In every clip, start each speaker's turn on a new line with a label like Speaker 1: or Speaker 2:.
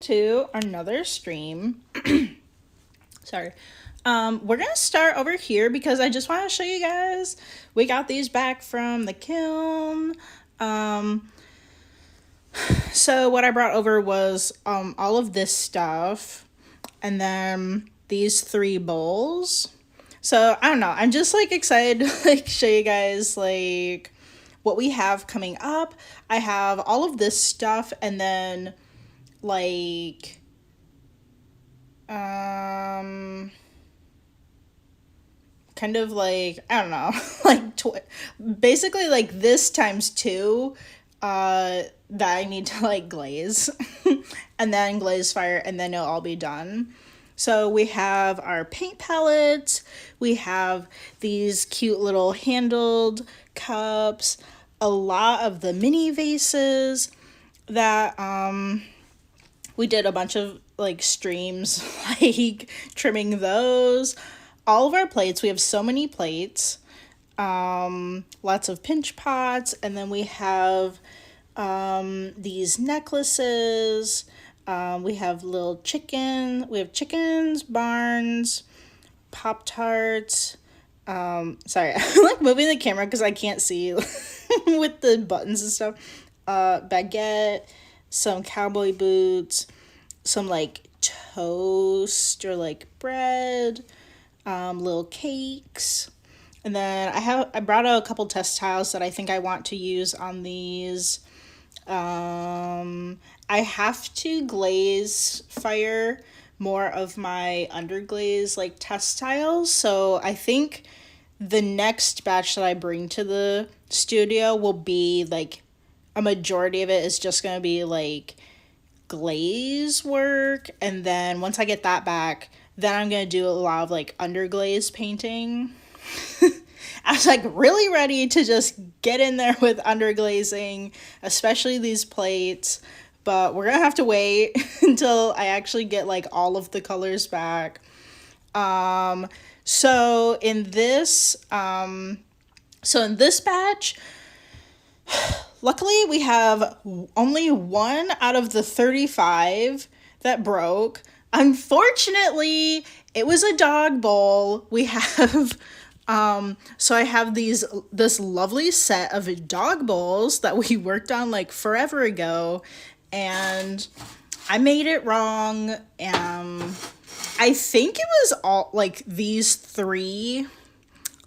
Speaker 1: To another stream. Sorry. We're gonna start over here because I just want to show you guys. We got these back from the kiln. So what I brought over was all of this stuff, and then these 3 bowls. So I don't know. I'm just like excited to like show you guys like what we have coming up. I have all of this stuff, and then like kind of like I don't know, basically like this times 2 that I need to like glaze and then glaze fire, and then it'll all be done. So we have our paint palettes, we have these cute little handled cups, a lot of the mini vases that we did a bunch of like streams like trimming those. All of our plates, we have so many plates, lots of pinch pots, and then we have these necklaces. We have we have chickens, barns, Pop-Tarts. Sorry, I'm like moving the camera because I can't see with the buttons and stuff. Baguette, some cowboy boots, some like toast or like bread, little cakes. And then I brought out a couple test tiles that I think I want to use on these. I have to glaze fire more of my underglaze like test tiles, so I think the next batch that I bring to the studio will be like a majority of it is just gonna be like glaze work, and then once I get that back, then I'm gonna do a lot of like underglaze painting. I was like really ready to just get in there with underglazing, especially these plates, but we're gonna have to wait until I actually get like all of the colors back. So in this batch, luckily we have only 1 out of the 35 that broke. Unfortunately, it was a dog bowl. We have so I have this lovely set of dog bowls that we worked on like forever ago, and I made it wrong. I think it was all like these 3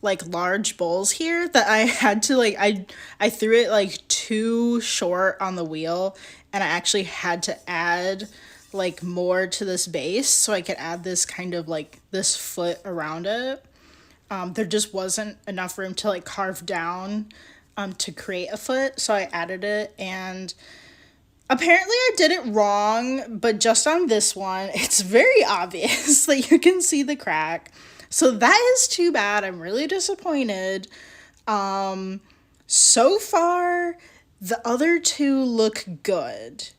Speaker 1: like large bowls here that I had to like I threw it like too short on the wheel, and I actually had to add like more to this base so I could add this kind of like this foot around it. There just wasn't enough room to like carve down to create a foot, so I added it, and apparently I did it wrong, but just on this one, it's very obvious that you can see the crack. So that is too bad. I'm really disappointed. So far, the other 2 look good,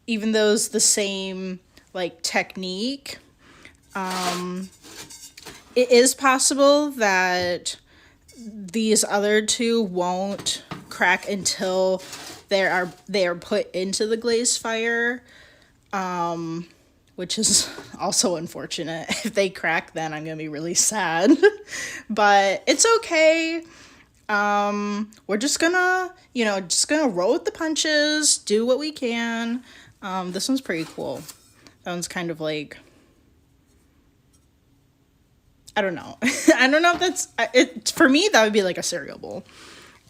Speaker 1: even though it's the same like technique. It is possible that these other 2 won't crack until they are put into the glaze fire, which is also unfortunate. If they crack, then I'm gonna be really sad. But it's okay. We're just gonna roll with the punches, do what we can. This one's pretty cool. That one's kind of like, I don't know. I don't know if that's it. For me, that would be like a cereal bowl.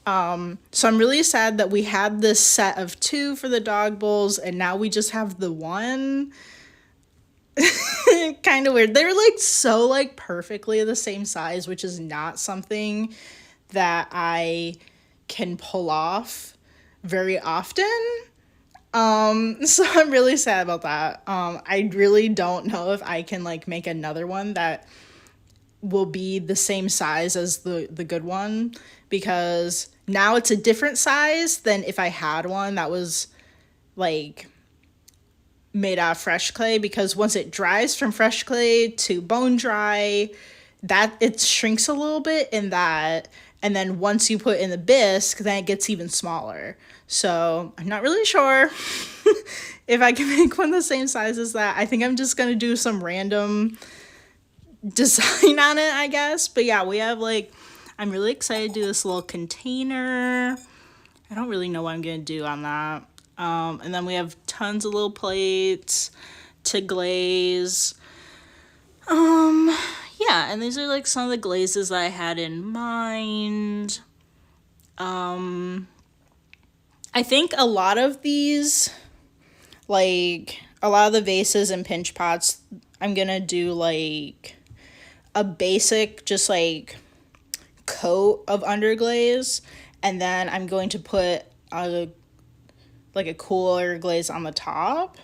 Speaker 1: So I'm really sad that we had this set of 2 for the dog bowls, and now we just have the 1. Kind of weird. They're like so like perfectly the same size, which is not something that I can pull off very often. So I'm really sad about that. I really don't know if I can like make another one that will be the same size as the good one, because now it's a different size than if I had one that was like made out of fresh clay, because once it dries from fresh clay to bone dry, that it shrinks a little bit in that, And then once you put in the bisque, then it gets even smaller. So I'm not really sure if I can make one the same size as that. I think I'm just going to do some random design on it, I guess. But yeah, we have like, I'm really excited to do this little container. I don't really know what I'm going to do on that. And then we have tons of little plates to glaze. Yeah, and these are like some of the glazes that I had in mind. I think a lot of these, like a lot of the vases and pinch pots, I'm gonna do like a basic, just like coat of underglaze, and then I'm going to put a cooler glaze on the top.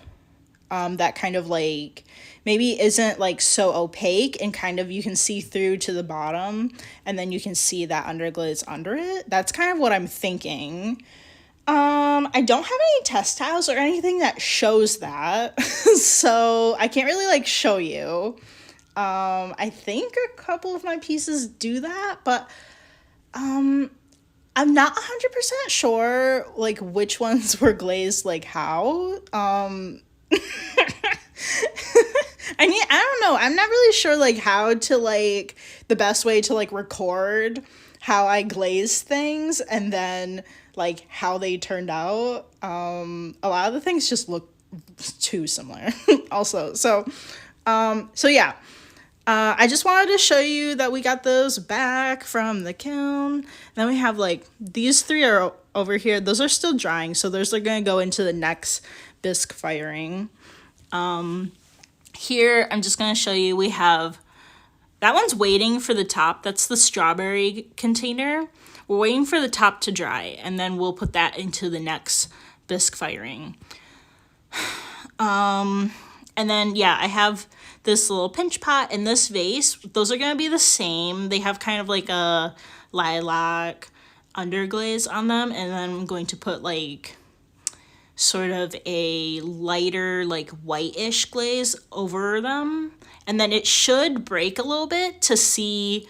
Speaker 1: That kind of like maybe isn't like so opaque and kind of you can see through to the bottom and then you can see that underglaze under it. That's kind of what I'm thinking. I don't have any test tiles or anything that shows that. So I can't really like show you. I think a couple of my pieces do that, but I'm not 100% sure like which ones were glazed like how. I don't know. I'm not really sure like how to like the best way to like record how I glaze things and then like how they turned out. A lot of the things just look too similar also. So yeah. I just wanted to show you that we got those back from the kiln. Then we have like these three are over here. Those are still drying, so those are going to go into the next bisque firing. Here, I'm just going to show you, we have, that one's waiting for the top. That's the strawberry container. We're waiting for the top to dry, and then we'll put that into the next bisque firing. And then, yeah, I have this little pinch pot and this vase. Those are going to be the same. They have kind of like a lilac underglaze on them, and then I'm going to put like sort of a lighter like whitish glaze over them, and then it should break a little bit to see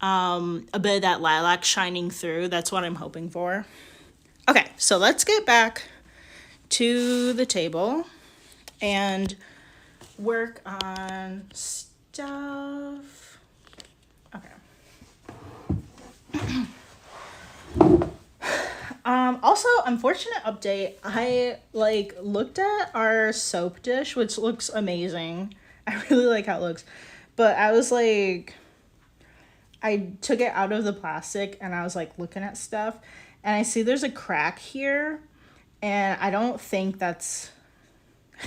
Speaker 1: a bit of that lilac shining through. That's what I'm hoping for. Okay, so let's get back to the table and work on stuff. Okay. Also, unfortunate update, I like looked at our soap dish, which looks amazing. I really like how it looks. But I was like, I took it out of the plastic and I was like looking at stuff and I see there's a crack here and I don't think that's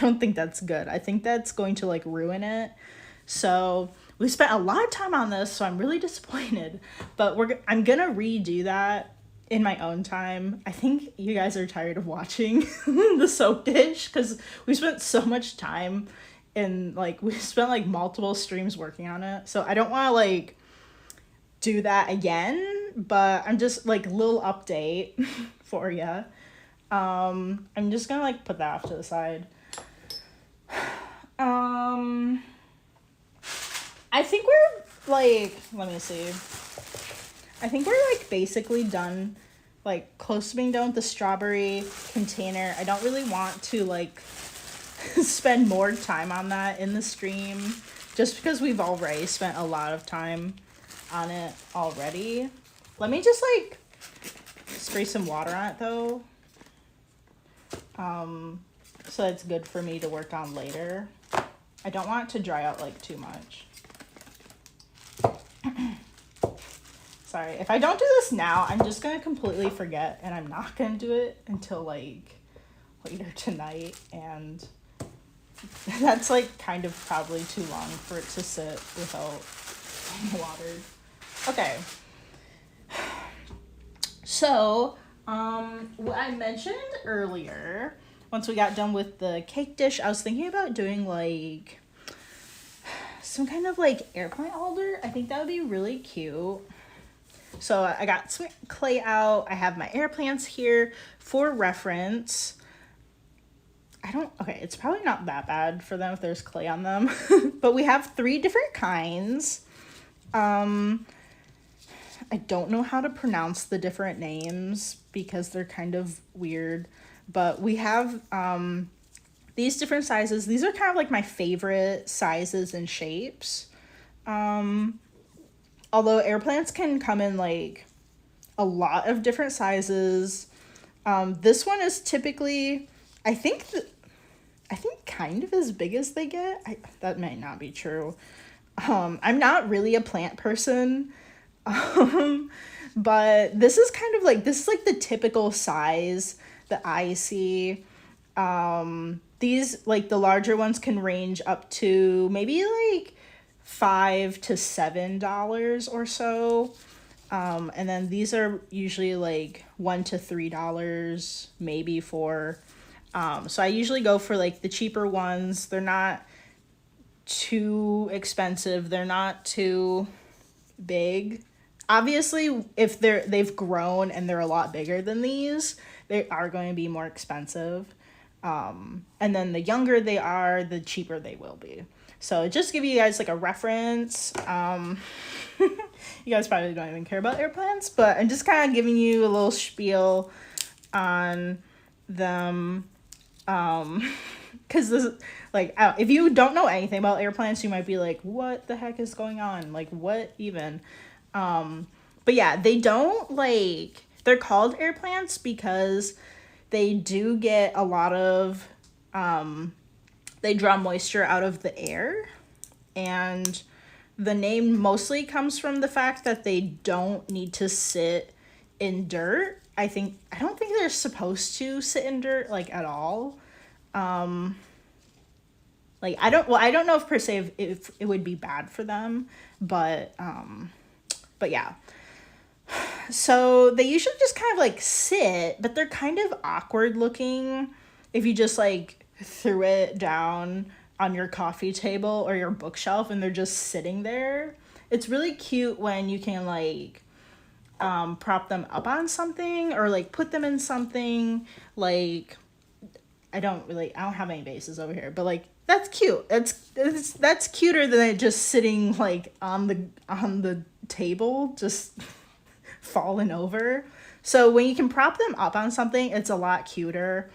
Speaker 1: good. I think that's going to like ruin it. So we spent a lot of time on this, so I'm really disappointed. But I'm gonna redo that in my own time. I think you guys are tired of watching the soap dish because we spent so much time and like we spent like multiple streams working on it. So I don't want to like do that again, but I'm just like little update for you. I'm just gonna like put that off to the side. I think we're like, let me see. I think we're like basically done, like close to being done with the strawberry container. I don't really want to like spend more time on that in the stream just because we've already spent a lot of time on it already. Let me just like spray some water on it though. So it's good for me to work on later. I don't want it to dry out like too much. Sorry, if I don't do this now, I'm just gonna completely forget and I'm not gonna do it until like later tonight, and that's like kind of probably too long for it to sit without being watered. Okay. So, what I mentioned earlier, once we got done with the cake dish, I was thinking about doing like some kind of like air plant holder. I think that would be really cute. So I got some clay out. I have my air plants here for reference. Okay, it's probably not that bad for them if there's clay on them. But we have 3 different kinds. I don't know how to pronounce the different names because they're kind of weird, but we have these different sizes. These are kind of like my favorite sizes and shapes. Although air plants can come in like a lot of different sizes. This one is typically, I think, I think kind of as big as they get. That might not be true. I'm not really a plant person, but this is kind of like, this is like the typical size that I see. These, like the larger ones can range up to maybe like $5 to $7 or so. And then these are usually like $1 to $3, maybe $4. So I usually go for like the cheaper ones. They're not too expensive. They're not too big. Obviously, if they've grown and they're a lot bigger than these, they are going to be more expensive. And then the younger they are, the cheaper they will be. So just give you guys like a reference. You guys probably don't even care about air plants, but I'm just kind of giving you a little spiel on them. Because this, like, if you don't know anything about air plants, you might be like, what the heck is going on? Like, what even? But yeah, they don't like, they're called air plants because they do get a lot of, they draw moisture out of the air, and the name mostly comes from the fact that they don't need to sit in dirt. I don't think they're supposed to sit in dirt like at all. Like I don't know if per se if it would be bad for them, but yeah. So they usually just kind of like sit, but they're kind of awkward looking if you just like threw it down on your coffee table or your bookshelf and they're just sitting there. It's really cute when you can like prop them up on something or like put them in something. Like I don't have any vases over here, but like that's cute. That's cuter than it just sitting like on the table just falling over. So when you can prop them up on something, it's a lot cuter.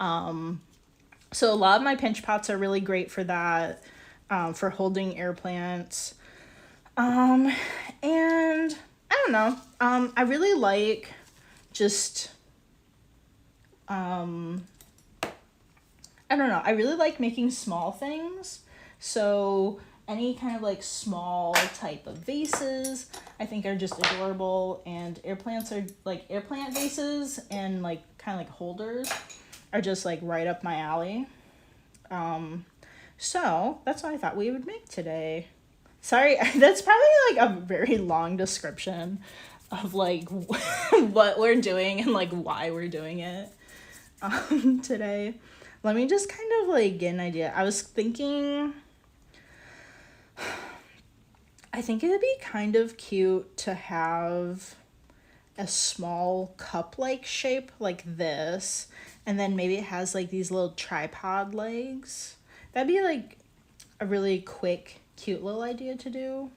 Speaker 1: So a lot of my pinch pots are really great for that, for holding air plants. And I don't know. I really like just, I don't know. I really like making small things. So any kind of like small type of vases I think are just adorable, and air plants are like air plant vases and like kind of like holders are just like right up my alley. So that's what I thought we would make today. Sorry, that's probably like a very long description of like what we're doing and like why we're doing it today. Let me just kind of like get an idea. I was thinking, I think it would be kind of cute to have a small cup-like shape like this, and then maybe it has like these little tripod legs. That'd be like a really quick, cute little idea to do.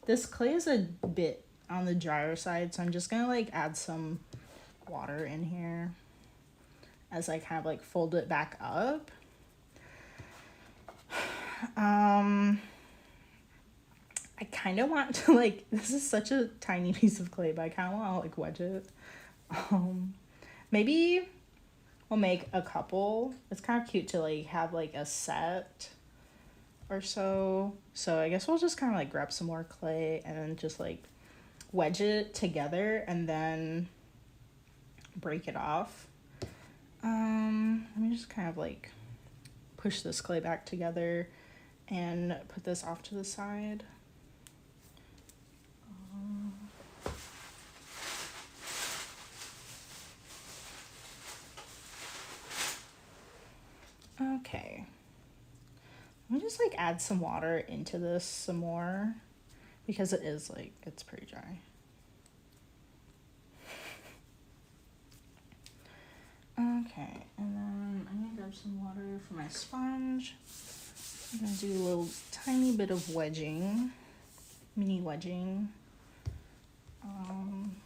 Speaker 1: This clay is a bit on the drier side, so I'm just gonna like add some water in here as I kind of like fold it back up. I kind of want to like, this is such a tiny piece of clay, but I kind of want to like wedge it. Maybe we'll make a couple. It's kind of cute to like have like a set or so. So I guess we'll just kind of like grab some more clay and then just like wedge it together and then break it off. Let me just kind of like push this clay back together and put this off to the side. Okay. Let me just like add some water into this some more because it is like, it's pretty dry. Okay, and then I'm gonna grab some water for my sponge. I'm gonna do a little tiny bit of wedging, mini wedging. Um,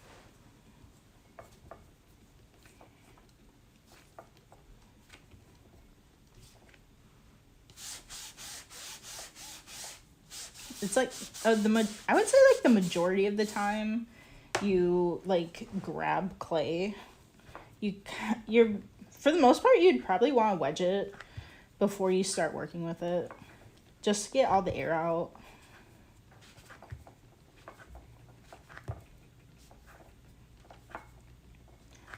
Speaker 1: it's like I would say like the majority of the time you like grab clay, you're for the most part you'd probably want to wedge it before you start working with it, just to get all the air out.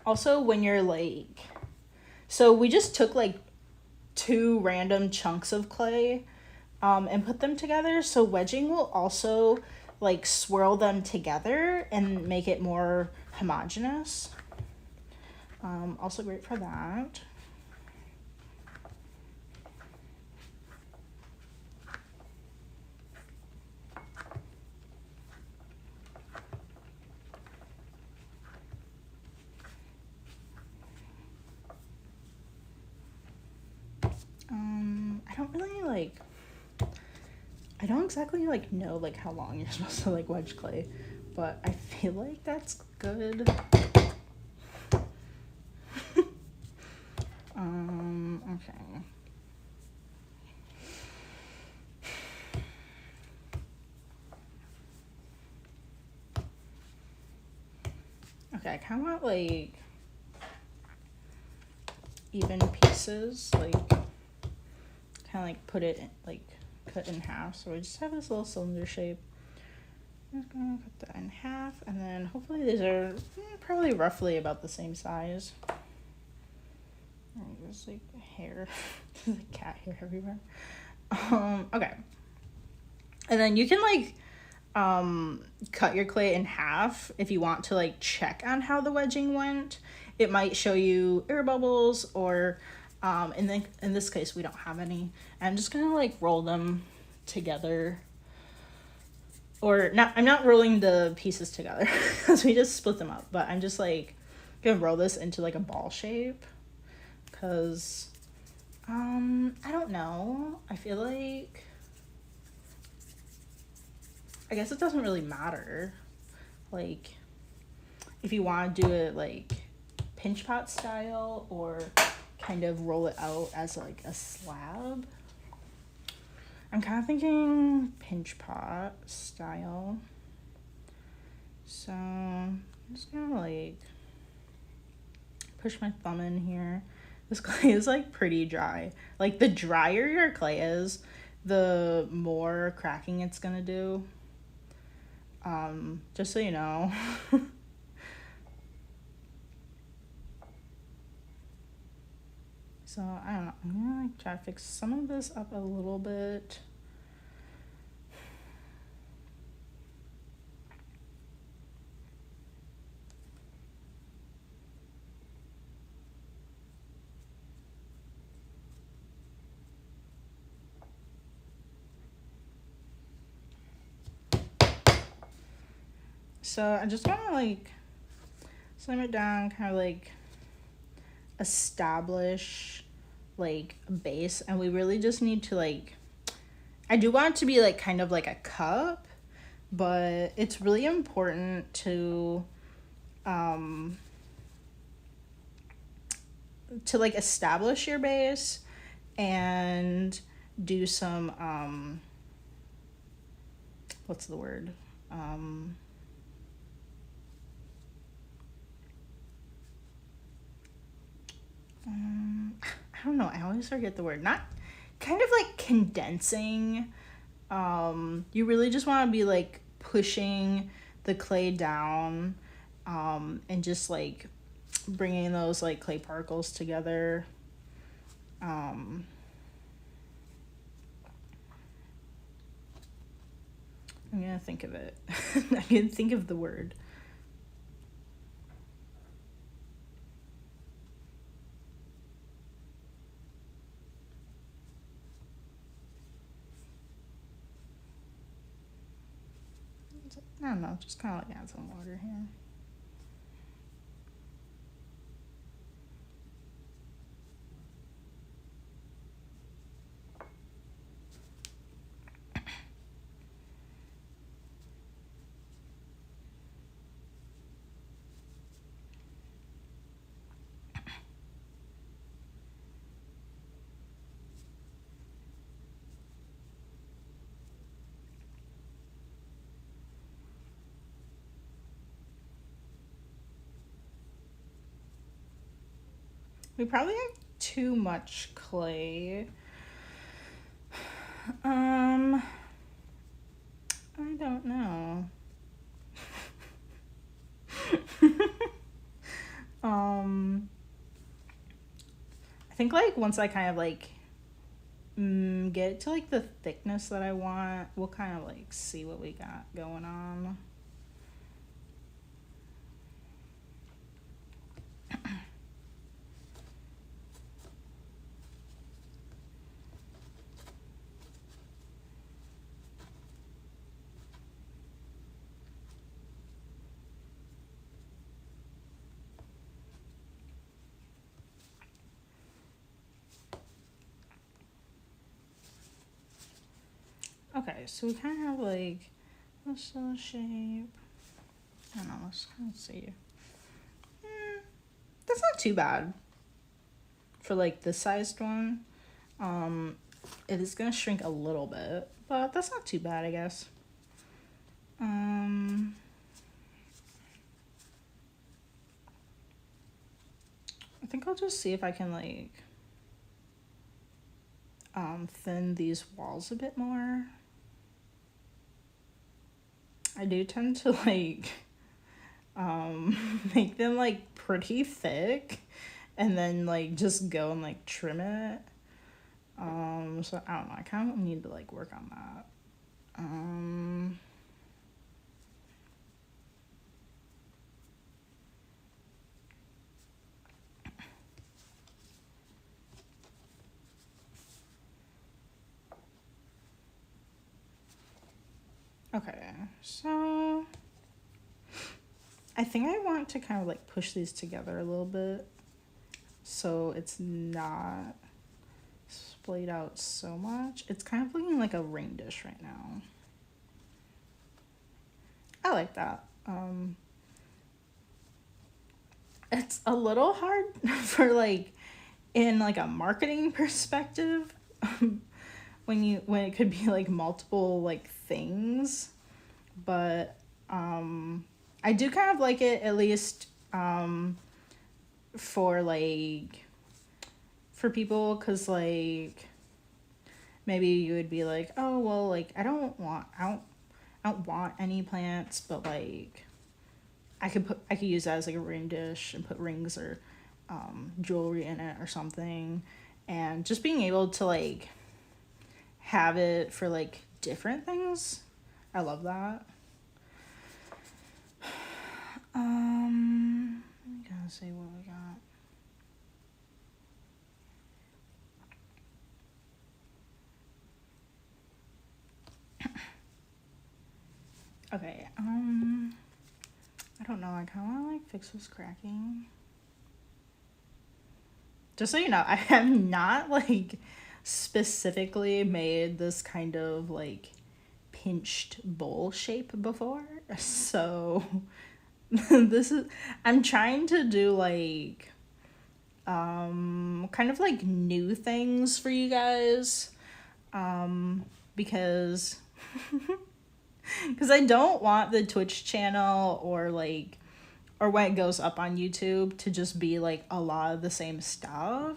Speaker 1: Also, when you're like, so we just took like two random chunks of clay and put them together. So wedging will also like swirl them together and make it more homogeneous. Also great for that. I don't really like, I don't exactly like know like how long you're supposed to like wedge clay, but I feel like that's good. Okay. Okay, I kind of want like even pieces, like kind of like put it in, like cut in half. So we just have this little cylinder shape. I'm just gonna cut that in half, and then hopefully these are probably roughly about the same size. There's like hair, there's like cat hair everywhere. Okay, and then you can like cut your clay in half if you want to like check on how the wedging went. It might show you air bubbles, or in this case we don't have any. I'm just gonna like roll them together, or not. I'm not rolling the pieces together because we just split them up, but I'm just like gonna roll this into like a ball shape because I don't know, I feel like, I guess it doesn't really matter. Like, if you want to do it like pinch pot style or kind of roll it out as like a slab. I'm kind of thinking pinch pot style. So I'm just gonna like push my thumb in here. This clay is like pretty dry. Like the drier your clay is, the more cracking it's gonna do. Just so you know. So I don't know, I'm gonna like try to fix some of this up a little bit. So I just want to like slim it down, kind of like establish like a base, and we really just need to like, I do want it to be like kind of like a cup, but it's really important to like establish your base and do some what's the word, I don't know, I always forget the word. Not kind of like condensing. You really just want to be like pushing the clay down, and just like bringing those like clay particles together. I'm gonna think of it. I can think of the word. I don't know, just kind of like add some water here. We probably have too much clay. I don't know. I think like once I kind of like get it to like the thickness that I want, we'll kind of like see what we got going on. Okay, so we kind of have like this little shape. I don't know, let's kind of see. That's not too bad for like this sized one. It is gonna shrink a little bit, but that's not too bad, I guess. I think I'll just see if I can like thin these walls a bit more. I do tend to like make them like pretty thick and then like just go and like trim it. So I don't know, I kind of need to like work on that. Okay, so I think I want to kind of like push these together a little bit so it's not splayed out so much. It's kind of looking like a ring dish right now. I like that. It's a little hard for like in like a marketing perspective when it could be like multiple like things, but I do kind of like it, at least for like for people, because like maybe you would be like, oh well, like I don't want any plants, but like I could use that as like a ring dish and put rings or jewelry in it or something, and just being able to like have it for like different things. I love that. I'm gonna say what we got. Okay, I don't know, I kind of want to like fix this cracking. Just so you know, I have not like specifically made this kind of like pinched bowl shape before. So this is, I'm trying to do like kind of like new things for you guys, because because I don't want the Twitch channel or like or when it goes up on YouTube to just be like a lot of the same stuff.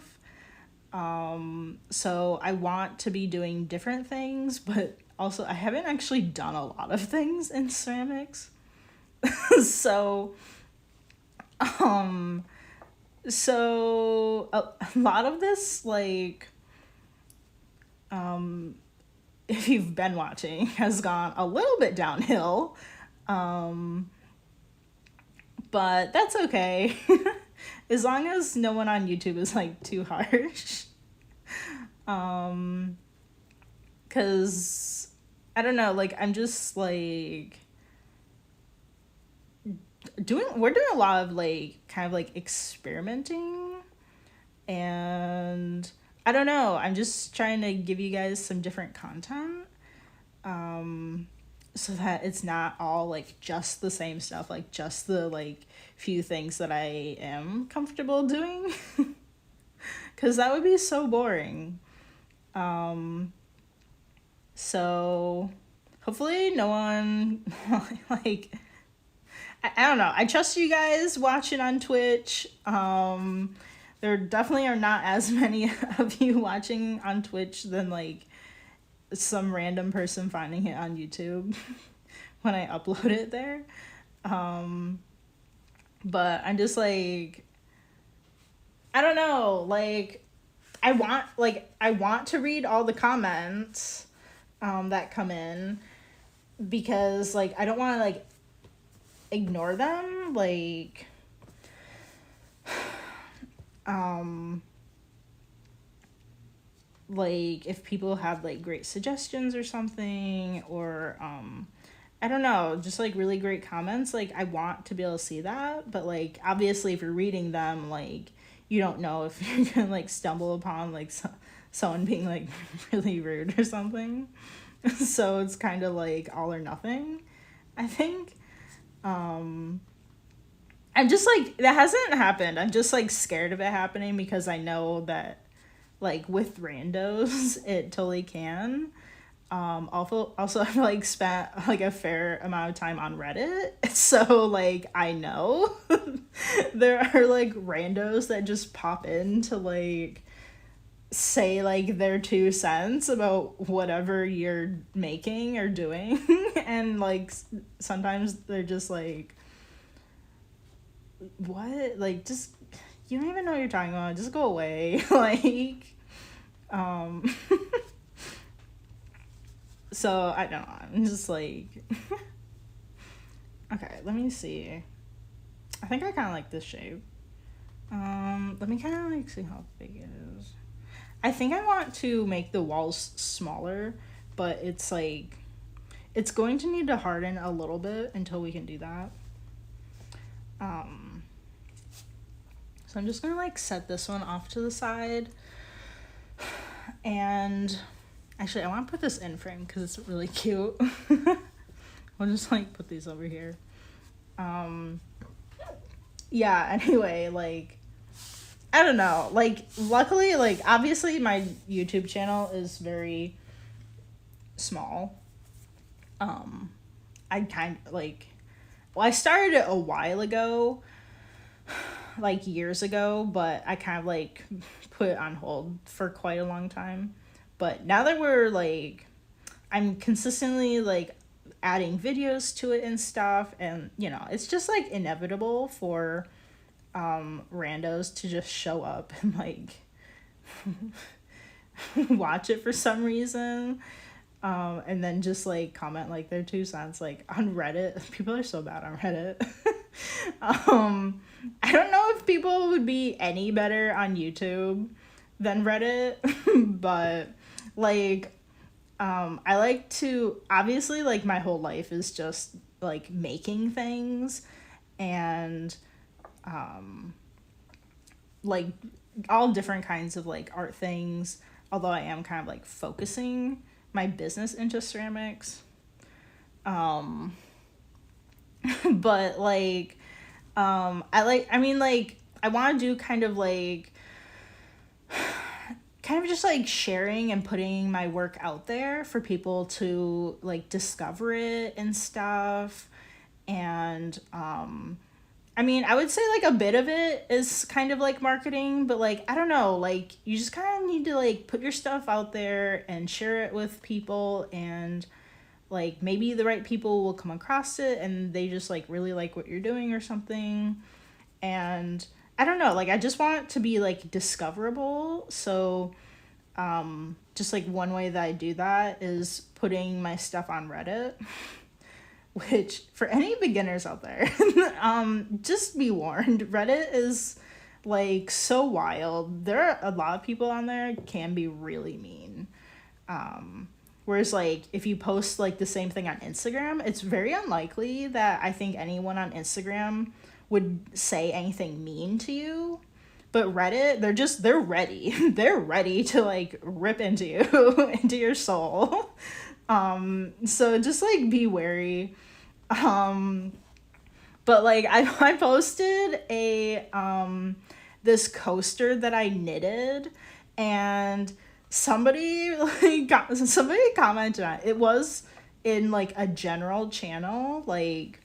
Speaker 1: So I want to be doing different things, but also I haven't actually done a lot of things in ceramics. So so a lot of this like if you've been watching has gone a little bit downhill. But that's okay. As long as no one on YouTube is like too harsh. Cause I don't know, like I'm just like we're doing a lot of like kind of like experimenting, and I don't know, I'm just trying to give you guys some different content. So that it's not all like just the same stuff, like just the like few things that I am comfortable doing. Cause that would be so boring. So hopefully no one like I don't know. I trust you guys watching on Twitch. there definitely are not as many of you watching on Twitch than like some random person finding it on YouTube when I upload it there. But I'm just like, I don't know, like I want to read all the comments that come in, because like I don't want to like ignore them, like if people have like great suggestions or something, or I don't know, just like really great comments, like I want to be able to see that. But like obviously if you're reading them, like you don't know if you're gonna like stumble upon like someone being like really rude or something. So it's kind of like all or nothing, I think. I'm just like, that hasn't happened. I'm just like scared of it happening, because I know that like with randos it totally can. Also I've like spent like a fair amount of time on Reddit, so like I know there are like randos that just pop in to like say like their 2 cents about whatever you're making or doing. And like sometimes they're just like, what, like, just, you don't even know what you're talking about, just go away. Like so I don't know, I'm just like okay, let me see. I think I kind of like this shape. Let me kind of like see how big it is. I think I want to make the walls smaller, but it's like, it's going to need to harden a little bit until we can do that. So I'm just gonna like set this one off to the side, and actually I want to put this in frame because it's really cute. I'll just like put these over here. Yeah, anyway, like I don't know, like luckily, like obviously my YouTube channel is very small. I kind of like, well, I started it a while ago, like years ago, but I kind of like put it on hold for quite a long time. But now that we're like, I'm consistently like adding videos to it and stuff, and you know, it's just like inevitable for randos to just show up and like watch it for some reason, and then just like comment like their 2 cents. Like on Reddit, people are so bad on Reddit. I don't know if people would be any better on YouTube than Reddit, but like I like to, obviously like my whole life is just like making things, and like all different kinds of like art things, although I am kind of like focusing my business into ceramics. But like I want to do kind of just like sharing and putting my work out there for people to like discover it and stuff. And I mean, I would say like a bit of it is kind of like marketing, but like I don't know, like you just kind of need to like put your stuff out there and share it with people, and like maybe the right people will come across it and they just like really like what you're doing or something. And I don't know, like I just want it to be like discoverable. So just like one way that I do that is putting my stuff on Reddit. Which, for any beginners out there, just be warned, Reddit is like so wild. There are a lot of people on there can be really mean. Whereas like if you post like the same thing on Instagram, it's very unlikely that I think anyone on Instagram would say anything mean to you. But Reddit, they're ready. They're ready to like rip into you, into your soul. So just like be wary. But like I posted a this coaster that I knitted, and somebody commented on it. It was in like a general channel, like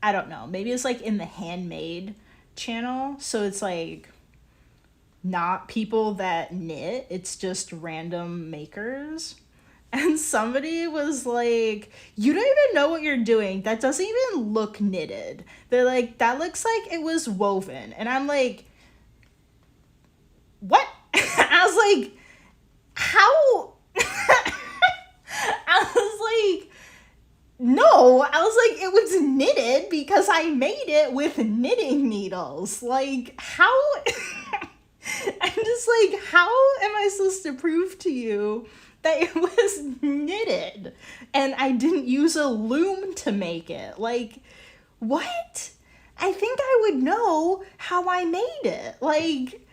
Speaker 1: I don't know, maybe it's like in the handmade channel, so it's like not people that knit, it's just random makers. And somebody was like, "You don't even know what you're doing. That doesn't even look knitted." They're like, "That looks like it was woven." And I'm like, "What?" I was like, "How?" I was like, "No." I was like, "It was knitted because I made it with knitting needles." Like, how? I'm just like, how am I supposed to prove to you that it was knitted and I didn't use a loom to make it? Like, what? I think I would know how I made it. Like,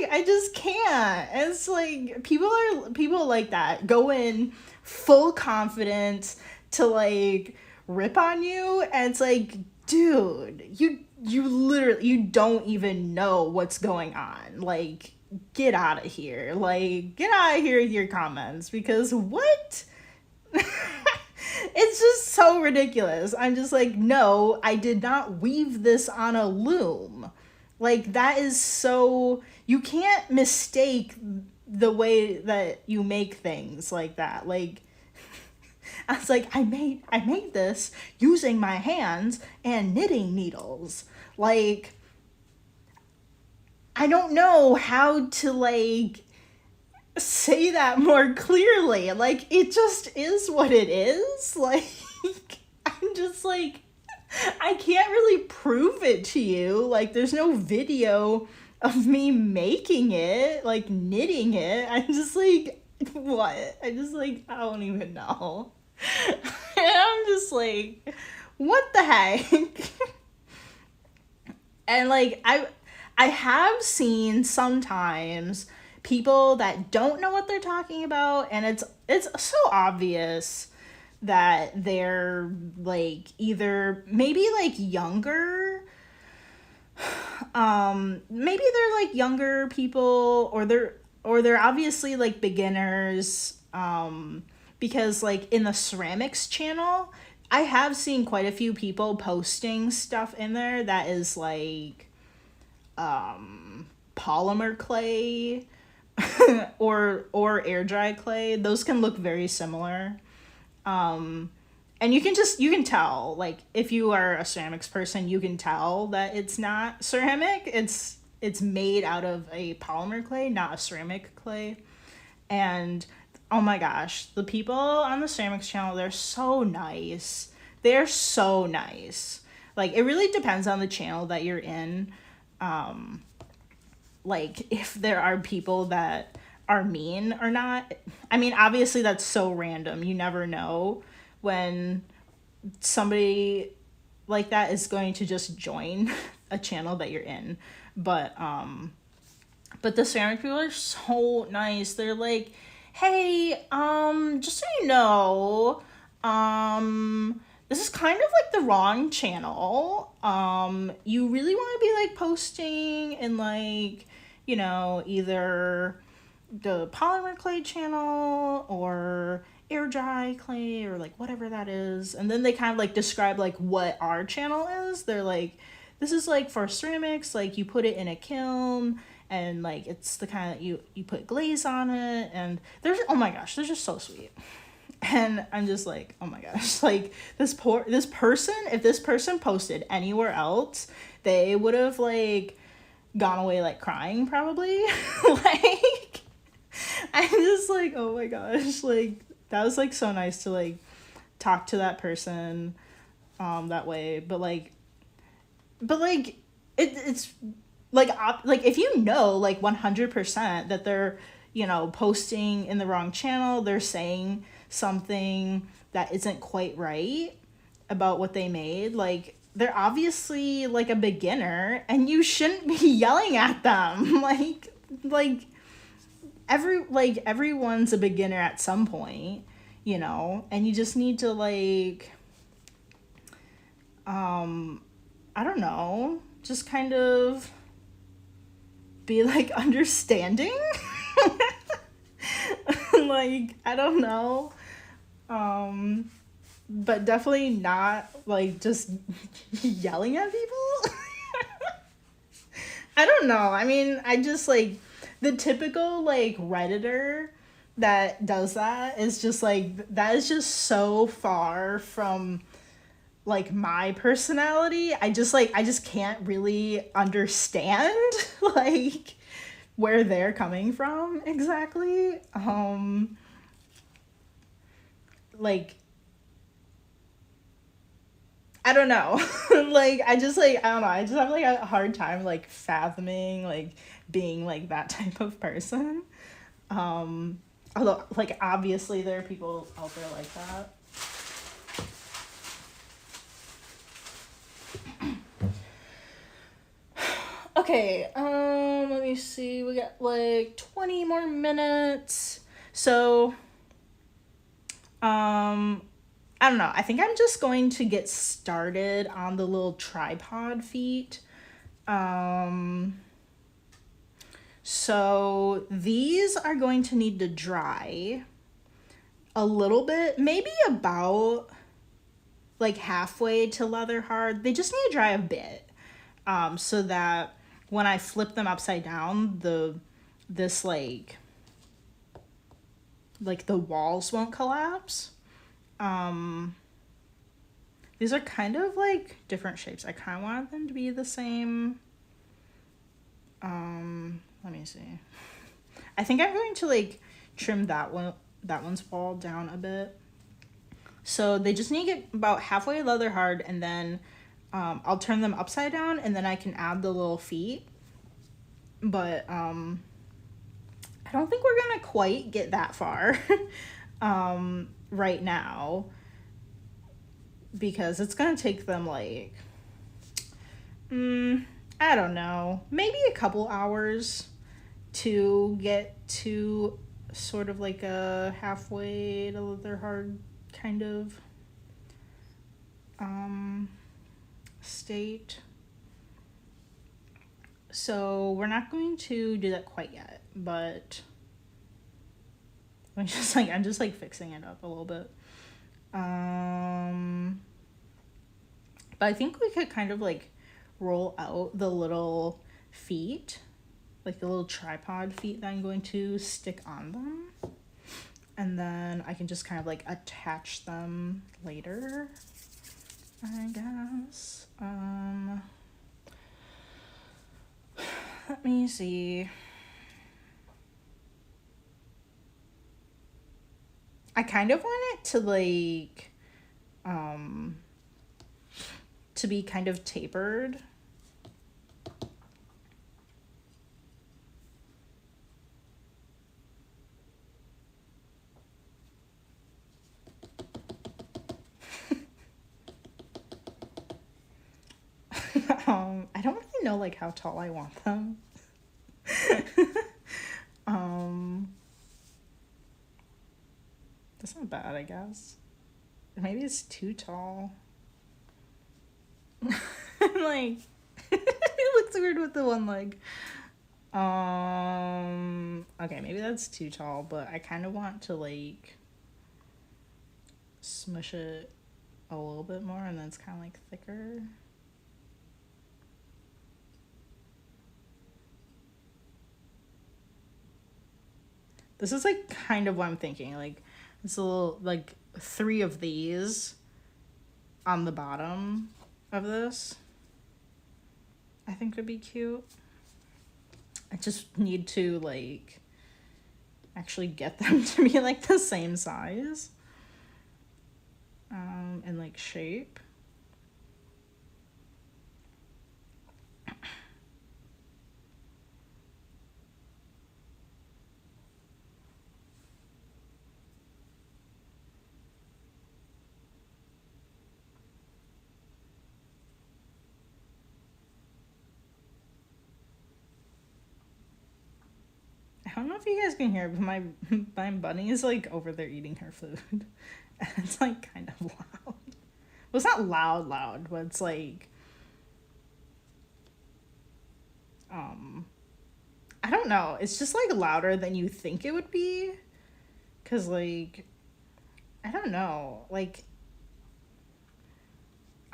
Speaker 1: I just can't. It's like people like that go in full confidence to like rip on you, and it's like, dude, you literally, you don't even know what's going on. Like, get out of here. Like, get out of here with your comments, because what? It's just so ridiculous. I'm just like, no, I did not weave this on a loom. Like, that is so, you can't mistake the way that you make things like that. Like, I was like, I made this using my hands and knitting needles. Like, I don't know how to like say that more clearly. Like, it just is what it is. Like, I'm just like, I can't really prove it to you. Like, there's no video of me making it, like knitting it. I'm just like, what? I just like, I don't even know. And I'm just like, what the heck? And like, I have seen sometimes people that don't know what they're talking about, and it's so obvious that they're like either maybe like younger, maybe they're like younger people, or they're obviously like beginners, because like in the ceramics channel, I have seen quite a few people posting stuff in there that is like polymer clay or air dry clay. Those can look very similar. And you can tell, like, if you are a ceramics person, you can tell that it's not ceramic. It's made out of a polymer clay, not a ceramic clay. And oh my gosh, the people on the ceramics channel, they're so nice. They're so nice. Like, it really depends on the channel that you're in. Like, if there are people that are mean or not. I mean, obviously that's so random. You never know when somebody like that is going to just join a channel that you're in. But the ceramic people are so nice. They're like, "Hey, just so you know, this is kind of like the wrong channel. You really want to be like posting in like, you know, either the polymer clay channel or air dry clay or like whatever that is." And then they kind of like describe like what our channel is. They're like, "This is like for ceramics, like you put it in a kiln, and like it's the kind that you put glaze on it." And there's, oh my gosh, they're just so sweet. And I'm just like, oh my gosh, like this person, if this person posted anywhere else, they would have like gone away like crying probably. Like, I'm just like, oh my gosh, like that was like so nice to like talk to that person that way. But it's like if you know like 100% that they're, you know, posting in the wrong channel, they're saying something that isn't quite right about what they made, like they're obviously like a beginner, and you shouldn't be yelling at them. Like everyone's a beginner at some point, you know, and you just need to like I don't know, just kind of be like understanding. Like, I don't know. But definitely not like just yelling at people. I don't know. I mean, I just like the typical like Redditor that does that is just like that is just so far from like my personality. I just can't really understand like where they're coming from exactly. Like I don't know. Like I don't know. I just have like a hard time like fathoming like being like that type of person. Um Although like obviously there are people out there like that. Okay, let me see. We got like 20 more minutes. So, um I don't know. I think I'm just going to get started on the little tripod feet. Um so these are going to need to dry a little bit, maybe about like halfway to leather hard. They just need to dry a bit. So that when I flip them upside down, this like the walls won't collapse. Um, these are kind of like different shapes. I kind of want them to be the same. Let me see. I think I'm going to like trim that one's wall down a bit. So they just need to get about halfway leather hard, and then I'll turn them upside down, and then I can add the little feet. But I don't think we're gonna quite get that far right now, because it's gonna take them like I don't know, maybe a couple hours to get to sort of like a halfway to leather hard kind of state. So we're not going to do that quite yet, but I'm just like fixing it up a little bit. But I think we could kind of like roll out the little feet, like the little tripod feet that I'm going to stick on them. And then I can just kind of like attach them later, I guess. Let me see. I kind of want it to like to be kind of tapered. I don't really know like how tall I want them. That's not bad, I guess. Maybe it's too tall. Like it looks weird with the one leg. Okay, maybe that's too tall, but I kind of want to like smush it a little bit more, and then it's kind of like thicker. This is like kind of what I'm thinking. Like it's a little like 3 of these on the bottom of this. I think would be cute. I just need to like actually get them to be like the same size and like shape. I don't know if you guys can hear, but my bunny is like over there eating her food. And it's like kind of loud. Well, it's not loud, but it's like I don't know. It's just like louder than you think it would be. 'Cause like I don't know. Like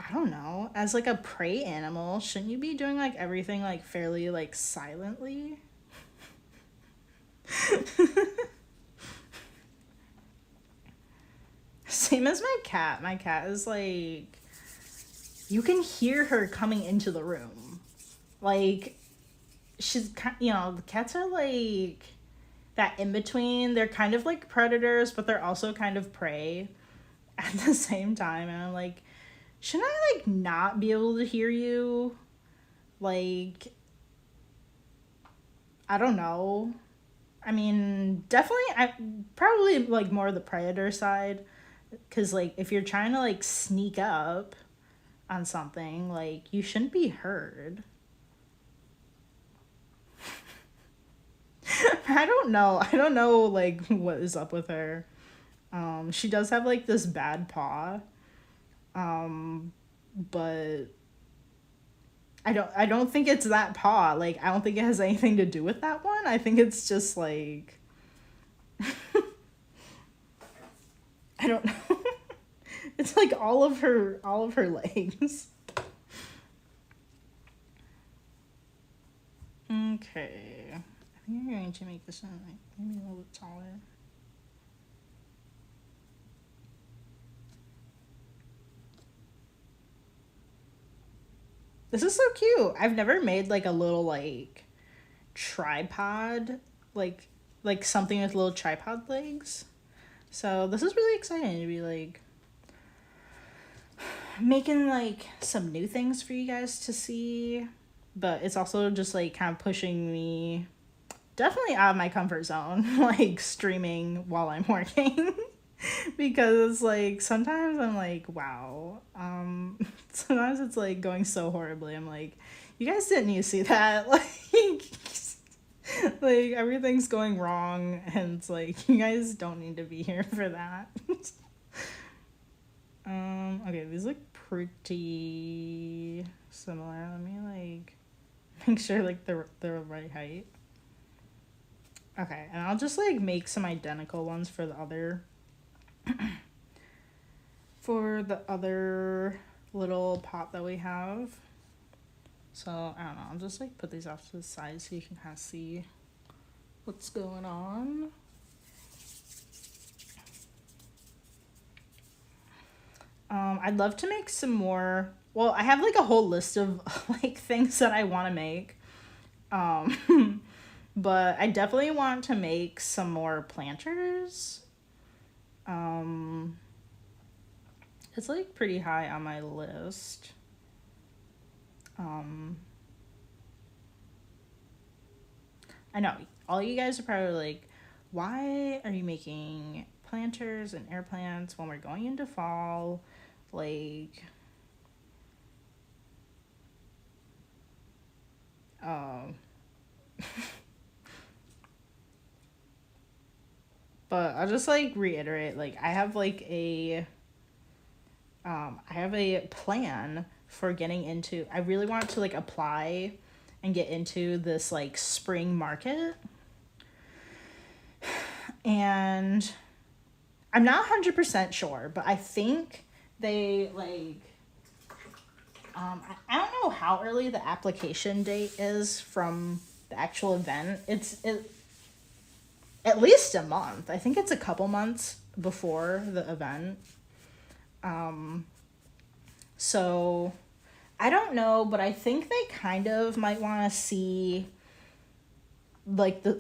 Speaker 1: I don't know, as like a prey animal, shouldn't you be doing like everything like fairly like silently? Same as my cat. My cat is like, you can hear her coming into the room. Like, the cats are like that in between. They're kind of like predators, but they're also kind of prey at the same time. And I'm like, shouldn't I like not be able to hear you? Like, I don't know. I mean, definitely, I probably like more the predator side, because like if you're trying to like sneak up on something, like you shouldn't be heard. I don't know like what is up with her. She does have like this bad paw. But I don't think it's that paw. Like I don't think it has anything to do with that one. I think it's just like I don't know. It's like all of her legs. Okay. I think I'm going to make this one like maybe a little bit taller. This is so cute. I've never made like a little like tripod, like something with little tripod legs. So this is really exciting to be like making like some new things for you guys to see, but it's also just like kind of pushing me definitely out of my comfort zone, like streaming while I'm working. Because like sometimes I'm like, wow. Sometimes it's like going so horribly. I'm like, you guys didn't need to see that. Like everything's going wrong and it's like you guys don't need to be here for that. Okay, these look pretty similar. Let me like make sure like they're the right height. Okay, and I'll just like make some identical ones for the other little pot that we have. So I don't know, I'll just like put these off to the side so you can kind of see what's going on. I'd love to make some more. Well, I have like a whole list of like things that I want to make. But I definitely want to make some more planters. It's like pretty high on my list. I know all you guys are probably like, why are you making planters and air plants when we're going into fall? Like, um, but I'll just like reiterate, like I have a plan for getting into. I really want to like apply and get into this like spring market, and I'm not 100% sure, but I think they like I don't know how early the application date is from the actual event. At least a month. I think it's a couple months before the event. So I don't know, but I think they kind of might want to see like the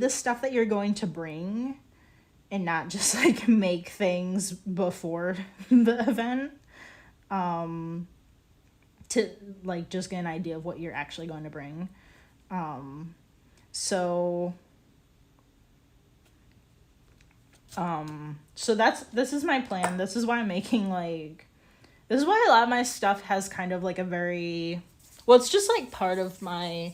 Speaker 1: stuff that you're going to bring and not just like make things before the event. To like just get an idea of what you're actually going to bring. So this is my plan. This is why I'm making like this is why a lot of my stuff has kind of like a very well, it's just like part of my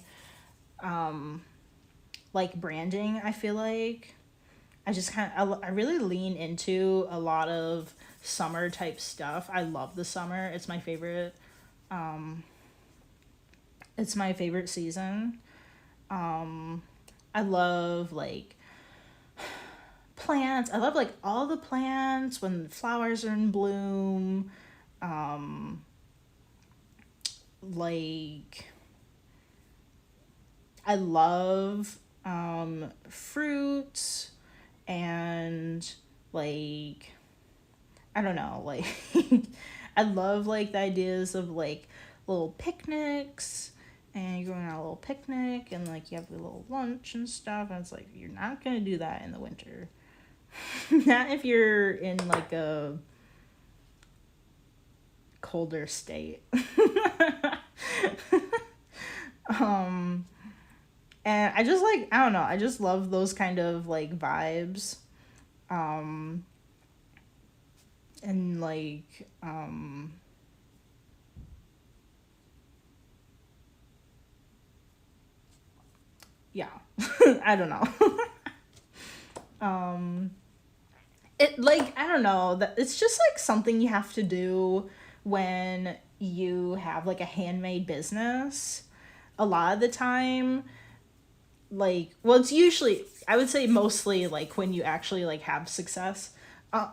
Speaker 1: like branding. I feel like I really lean into a lot of summer type stuff. I love the summer. It's my favorite. It's my favorite season. I love like plants. I love like all the plants when flowers are in bloom. Like, I love fruits and like, I don't know, like I love like the ideas of like little picnics, and you're going on a little picnic and like you have a little lunch and stuff, and it's like you're not gonna do that in the winter. Not if you're in like a colder state. And I just like, I don't know, I just love those kind of like vibes. Um and like yeah. I don't know. um it like, I don't know, that it's just like something you have to do when you have like a handmade business a lot of the time. Like, well, it's usually, I would say mostly like when you actually like have success. uh,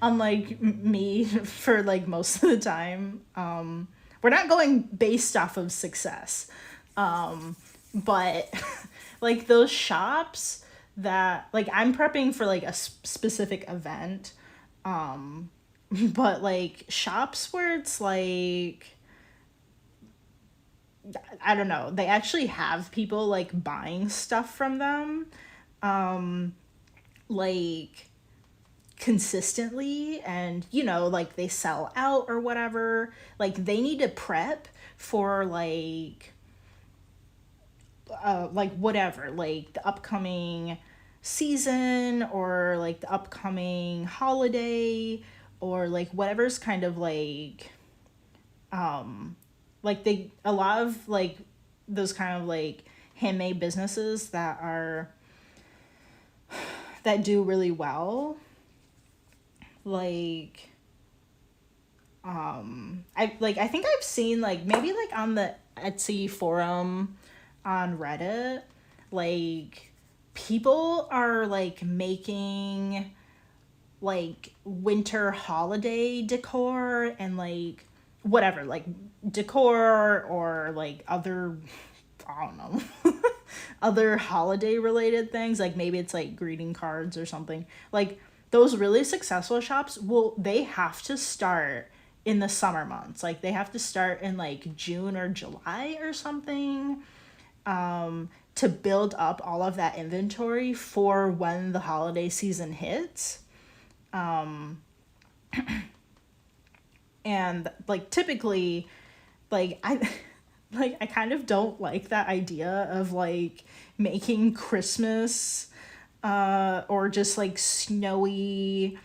Speaker 1: Unlike me, for like most of the time, we're not going based off of success. But like those shops that like, I'm prepping for like a specific event, but like shops where it's like, I don't know, they actually have people like buying stuff from them, like consistently, and like they sell out or whatever. Like they need to prep for like whatever, like the upcoming season, or like the upcoming holiday, or like whatever's kind of like they, a lot of like those kind of like handmade businesses that do really well, like I think I've seen like maybe like on the Etsy forum on Reddit, like people are like making like winter holiday decor, and like whatever, like decor, or like other, I don't know, other holiday related things, like maybe it's like greeting cards or something. Like those really successful shops, well, they have to start in the summer months. Like they have to start in like June or July or something, to build up all of that inventory for when the holiday season hits. And like typically, like I like, I kind of don't like that idea of like making Christmas or just like snowy,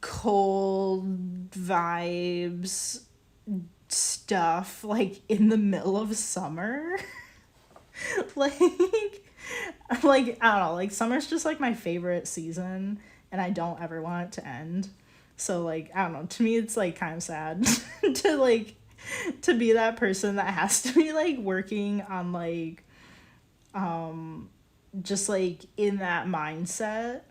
Speaker 1: cold vibes stuff like in the middle of summer. like like, I don't know, like summer's just like my favorite season, and I don't ever want it to end. So like, I don't know, to me it's like kind of sad to like, to be that person that has to be like working on like just like in that mindset,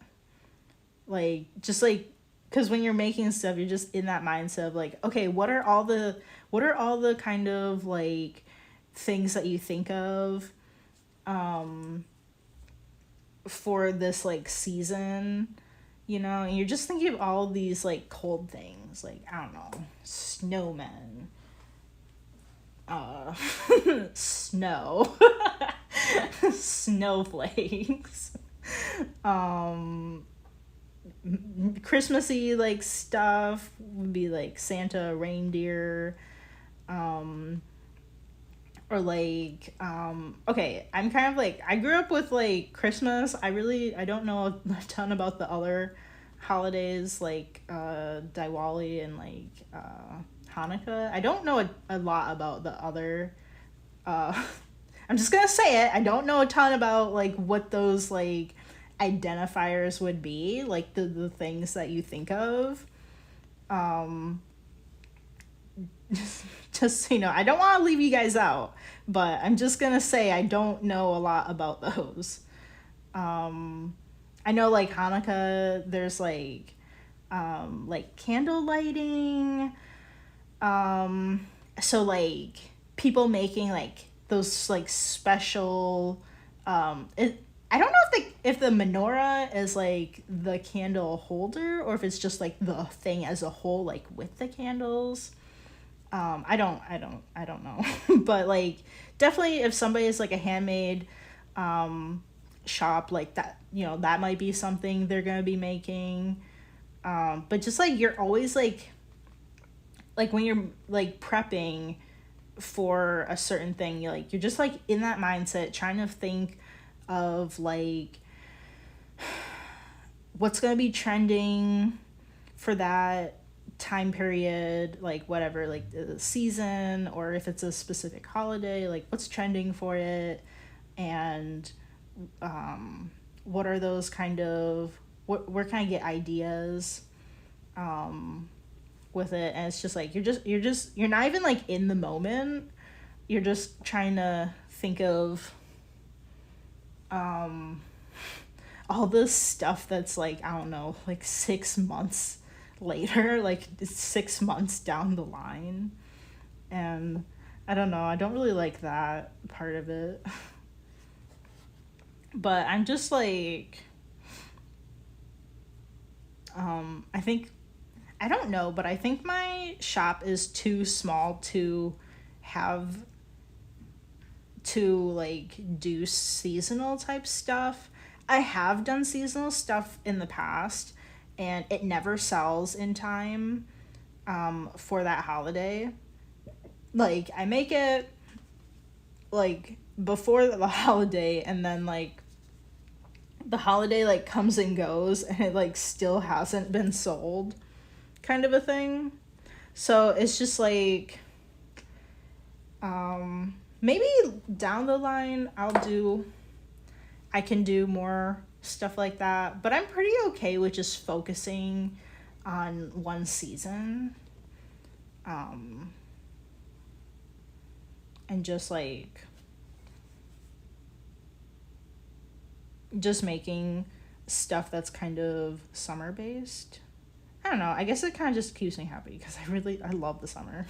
Speaker 1: like just like, because when you're making stuff, you're just in that mindset of like, okay, what are all the kind of like things that you think of for this like season, and you're just thinking of all these like cold things, like, I don't know, snowmen, uh snow, snowflakes, um Christmassy like stuff would be like Santa, reindeer, um or like, okay, I'm kind of like, I grew up with like Christmas. I don't know a ton about the other holidays, like Diwali and like Hanukkah. I don't know a lot about the other, uh I'm just gonna say it, I don't know a ton about like what those like identifiers would be, like the things that you think of. um just so you know, I don't want to leave you guys out, but I'm just gonna say I don't know a lot about those. I know like Hanukkah, there's like like candle lighting. So like people making like those like special I don't know if the menorah is like the candle holder or if it's just like the thing as a whole, like with the candles. I don't know. But like definitely if somebody is like a handmade shop like that, you know, that might be something they're gonna be making. But just like you're always like when you're like prepping for a certain thing, you're just like in that mindset trying to think of like what's going to be trending for that time period, like whatever, like the season, or if it's a specific holiday, like what's trending for it, and what are those kind of where can I get ideas with it. And it's just like you're not even like in the moment, you're just trying to think of all this stuff that's like, I don't know, like 6 months later, like it's 6 months down the line. And I don't know, I don't really like that part of it. But I'm just like, I think, I don't know, but I think my shop is too small to have to like do seasonal type stuff. I have done seasonal stuff in the past and it never sells in time for that holiday. Like I make it like before the holiday, and then like the holiday like comes and goes and it like still hasn't been sold, kind of a thing. So it's just like maybe down the line I can do more stuff like that, but I'm pretty okay with just focusing on one season. Um and just making stuff that's kind of summer based. I don't know. I guess it kind of just keeps me happy because I love the summer.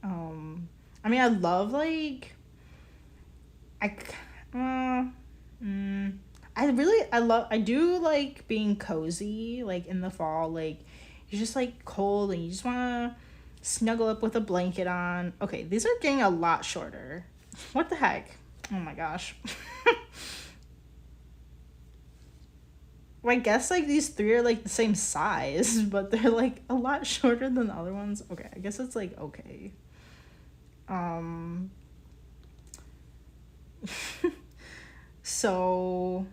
Speaker 1: I mean, I love like I I do like being cozy like in the fall. Like you're just like cold and you just want to snuggle up with a blanket on. Okay, these are getting a lot shorter. What the heck? Oh my gosh. Well, I guess like these three are like the same size, but they're like a lot shorter than the other ones. Okay, I guess it's like okay. Um so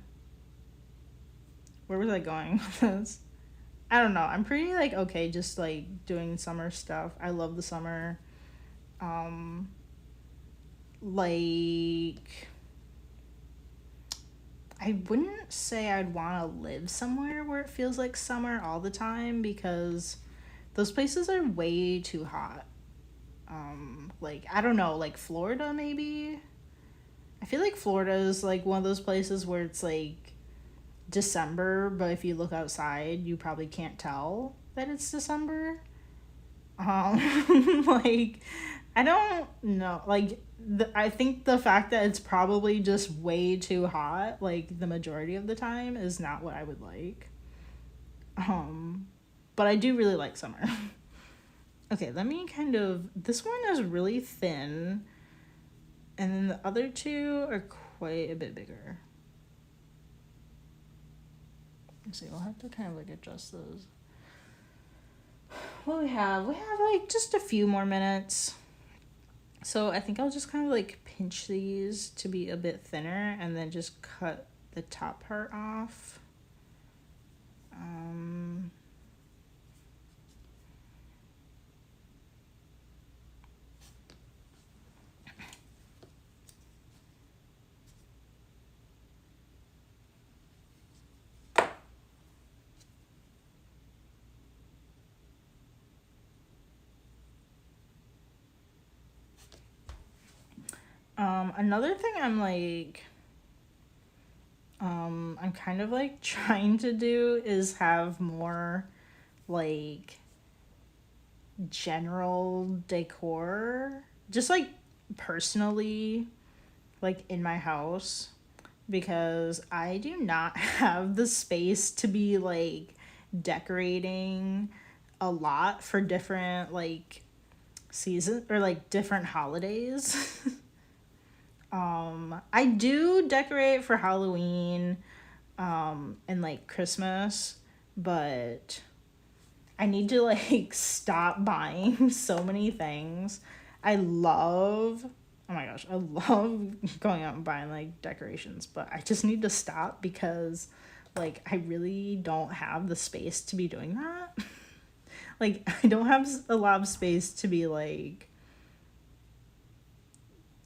Speaker 1: where was I going with this? I don't know. I'm pretty like okay just like doing summer stuff. I love the summer. Um like I wouldn't say I'd want to live somewhere where it feels like summer all the time because those places are way too hot. Like I don't know, like Florida maybe. I feel like Florida is like one of those places where it's like December, but if you look outside, you probably can't tell that it's December. Like I don't know, like I think the fact that it's probably just way too hot, like the majority of the time, is not what I would like. Um, but I do really like summer. Okay, let me kind of. This one is really thin, and then the other two are quite a bit bigger. Let's see, we'll have to kind of like adjust those. What we have like just a few more minutes. So I think I'll just kind of like pinch these to be a bit thinner and then just cut the top part off. Another thing I'm like I'm kind of like trying to do is have more like general decor, just like personally, like in my house, because I do not have the space to be like decorating a lot for different like season or like different holidays. I do decorate for Halloween and like Christmas, but I need to like stop buying so many things. I love, oh my gosh, I love going out and buying like decorations, but I just need to stop because like I really don't have the space to be doing that. Like I don't have a lot of space to be like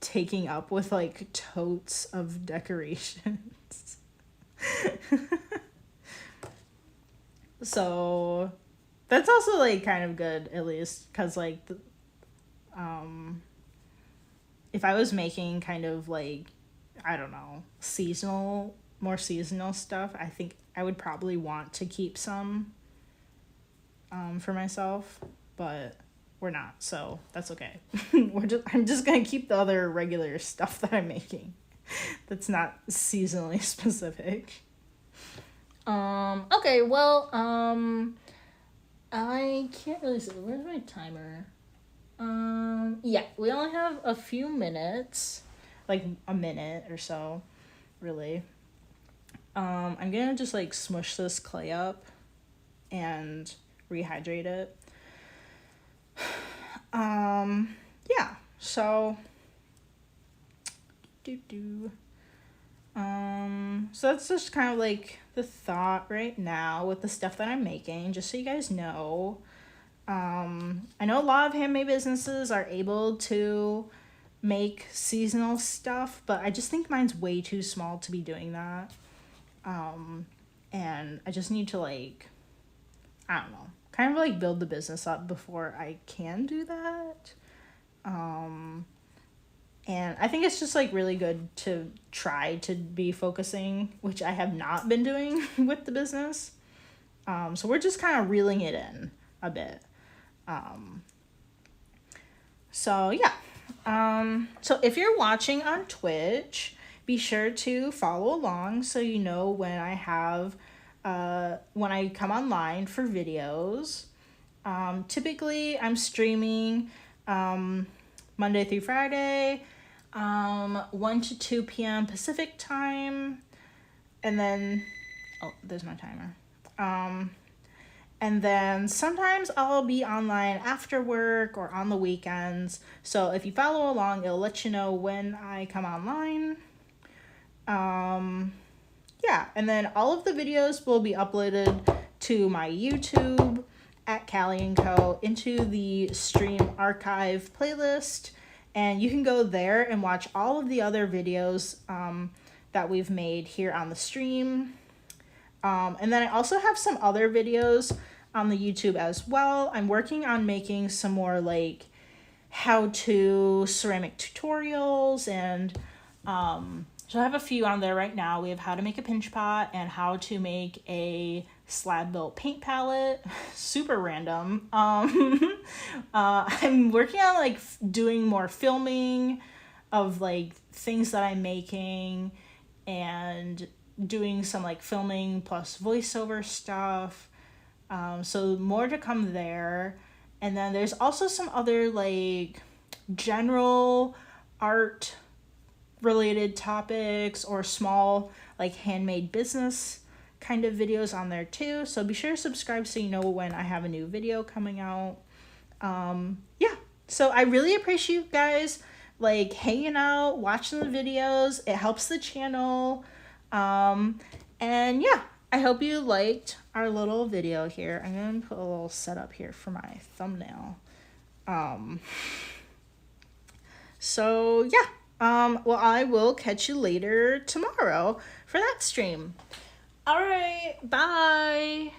Speaker 1: taking up with like totes of decorations. So that's also like kind of good at least because like if I was making kind of like I don't know more seasonal stuff, I think I would probably want to keep some for myself, but we're not, so that's okay. I'm just gonna keep the other regular stuff that I'm making that's not seasonally specific. Okay, well, I can't really see. Where's my timer? Yeah, we only have a few minutes, like a minute or so, really. I'm gonna just like smush this clay up and rehydrate it. Yeah, so so that's just kind of like the thought right now with the stuff that I'm making, just so you guys know. I know a lot of handmade businesses are able to make seasonal stuff, but I just think mine's way too small to be doing that. And I just need to like, I don't know, kind of like build the business up before I can do that. And I think it's just like really good to try to be focusing, which I have not been doing with the business. So we're just kind of reeling it in a bit. So yeah. So if you're watching on Twitch, be sure to follow along so you know when I have when I come online for videos. Typically I'm streaming Monday through Friday, 1 to 2 p.m. Pacific time, and then oh, there's my timer. And then sometimes I'll be online after work or on the weekends. So if you follow along, it'll let you know when I come online. Yeah, and then all of the videos will be uploaded to my YouTube at Callie & Co. into the stream archive playlist. And you can go there and watch all of the other videos that we've made here on the stream. And then I also have some other videos on the YouTube as well. I'm working on making some more like how-to ceramic tutorials, and so I have a few on there right now. We have how to make a pinch pot and how to make a slab built paint palette. Super random. I'm working on like doing more filming of like things that I'm making, and doing some like filming plus voiceover stuff. So more to come there. And then there's also some other like general art related topics or small like handmade business kind of videos on there too. So be sure to subscribe so you know when I have a new video coming out. Yeah, so I really appreciate you guys like hanging out, watching the videos. It helps the channel. And yeah, I hope you liked our little video here. I'm gonna put a little setup here for my thumbnail. So yeah. Well, I will catch you later tomorrow for that stream. All right, bye.